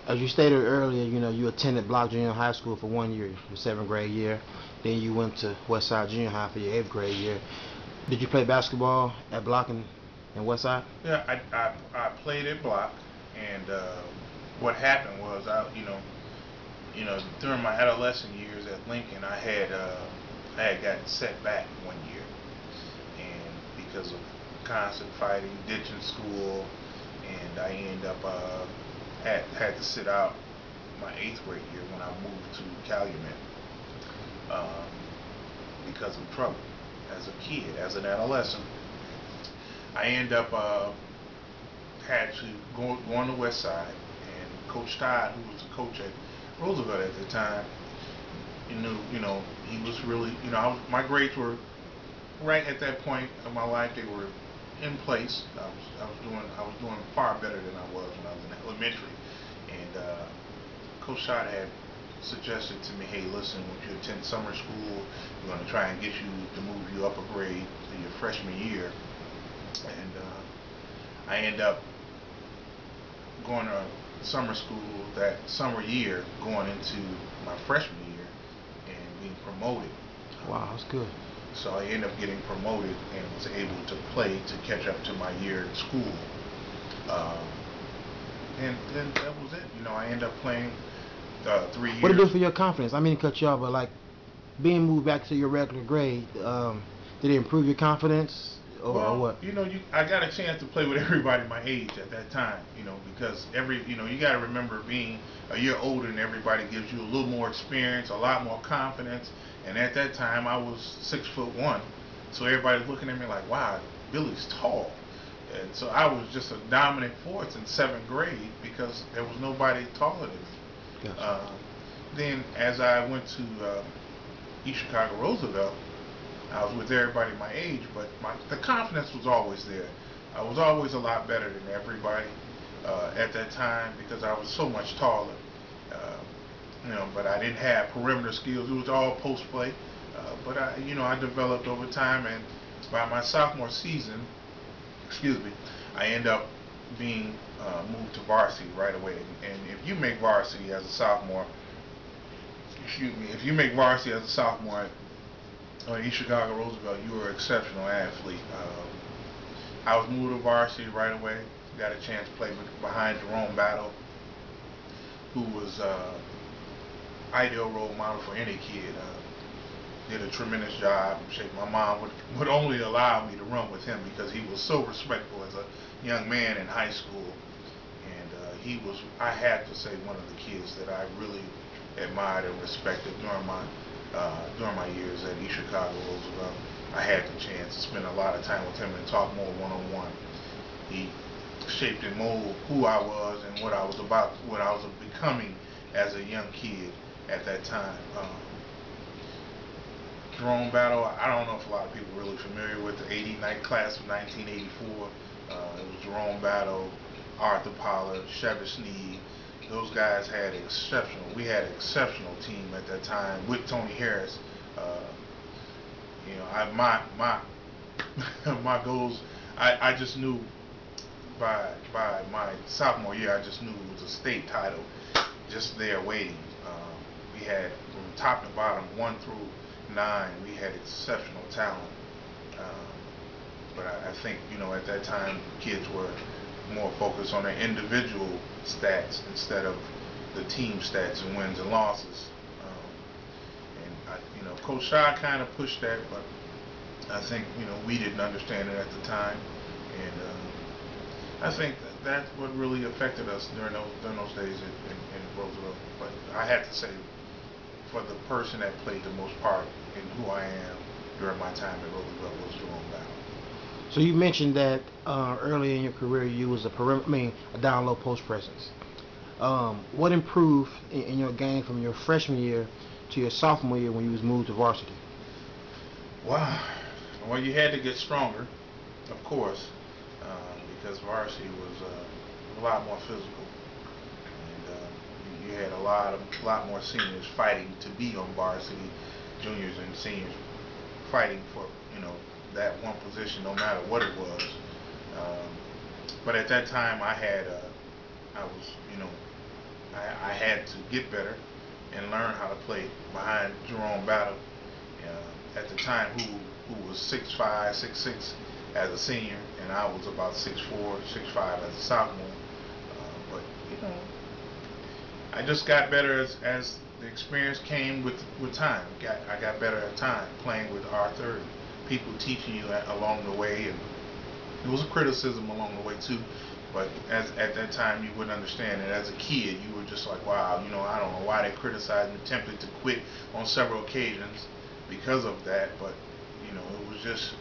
As you stated earlier, you attended Block Junior High School for 1 year, your seventh grade year. Then you went to Westside Junior High for your eighth grade year. Did you play basketball at Block and Westside? Yeah, I played at Block, and what happened was during my adolescent years at Lincoln, I had gotten set back 1 year, and because of constant fighting, ditching school, and I ended up had to sit out my eighth grade year when I moved to Calumet um, because of trouble as a kid, as an adolescent. I ended up had to go on the west side, and Coach Todd, who was the coach at Roosevelt at the time, he was really, my grades were right at that point of my life. They were in place. I was doing far better than I was when I was in elementary, and Coach Todd had suggested to me, hey, listen, when you attend summer school, we're going to try and get you to move you up a grade to your freshman year, and I end up going to summer school that summer year, going into my freshman year, and being promoted. Wow, that's good. So I ended up getting promoted and was able to play to catch up to my year in school. Um, and then that was it. I ended up playing 3 years. What did it do for your confidence? I mean to cut you off, but like being moved back to your regular grade, did it improve your confidence or Well, what? I got a chance to play with everybody my age at that time, because you got to remember being a year older than everybody gives you a little more experience, a lot more confidence, and at that time I was 6'1", so everybody's looking at me like, wow, Billy's tall, and so I was just a dominant force in seventh grade because there was nobody taller than me. Gotcha. Then as I went to East Chicago Roosevelt, I was with everybody my age, but the confidence was always there. I was always a lot better than everybody at that time because I was so much taller. But I didn't have perimeter skills. It was all post play. But I developed over time, and by my sophomore season, excuse me, I end up being moved to varsity right away. And if you make varsity as a sophomore, excuse me, if you make varsity as a sophomore East Chicago Roosevelt, you were an exceptional athlete. I was moved to varsity right away. Got a chance to play behind Jerome Battle, who was ideal role model for any kid. Did a tremendous job. My mom would only allow me to run with him because he was so respectful as a young man in high school. And I had to say, one of the kids that I really admired and respected during my years at East Chicago Roosevelt. I had the chance to spend a lot of time with him and talk more one-on-one. He shaped and molded who I was and what I was becoming as a young kid at that time. Jerome Battle, I don't know if a lot of people are really familiar with the class of 1984. It was Jerome Battle, Arthur Pollard, Chevy Sneed. Those guys had we had an exceptional team at that time with Tony Harris. Uh, my my goals. I just knew by my sophomore year, I just knew it was a state title, just there waiting. We had from top to bottom, 1 through 9, we had exceptional talent. Um, but I think at that time kids were more focused on their individual stats instead of the team stats and wins and losses. Coach Shaw kind of pushed that, but I think we didn't understand it at the time, and I think that's what really affected us during those days in Roosevelt. But I had to say, for the person that played the most part in who I am during my time at Roosevelt was Jerome Battle. So you mentioned that early in your career you was a down low post presence. What improved in your game from your freshman year to your sophomore year when you was moved to varsity? Wow. Well, you had to get stronger, of course, because varsity was a lot more physical, and you had a lot more seniors fighting to be on varsity, juniors and seniors fighting for that one position, no matter what it was. Um, but at that time, I was I had to get better and learn how to play behind Jerome Battle, at the time, who was 6'5", 6'6" as a senior, and I was about 6'4", 6'5" as a sophomore. But I just got better as the experience came with time. I got better at time playing with Arthur, and people teaching you along the way, and it was a criticism along the way too. But at that time, you wouldn't understand it. As a kid, you were just like, wow, I don't know why they criticized me, tempted to quit on several occasions because of that. But it was just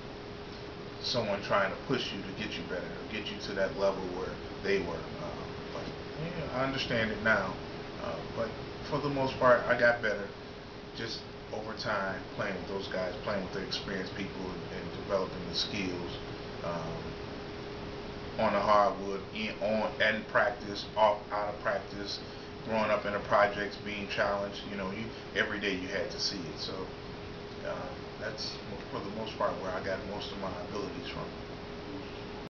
someone trying to push you to get you better, or get you to that level where they were. But I understand it now. But for the most part, I got better just over time, playing with those guys, playing with the experienced people, and developing the skills. On the hardwood, and practice, out of practice, growing up in the projects, being challenged. Every day you had to see it. So that's for the most part where I got most of my abilities from.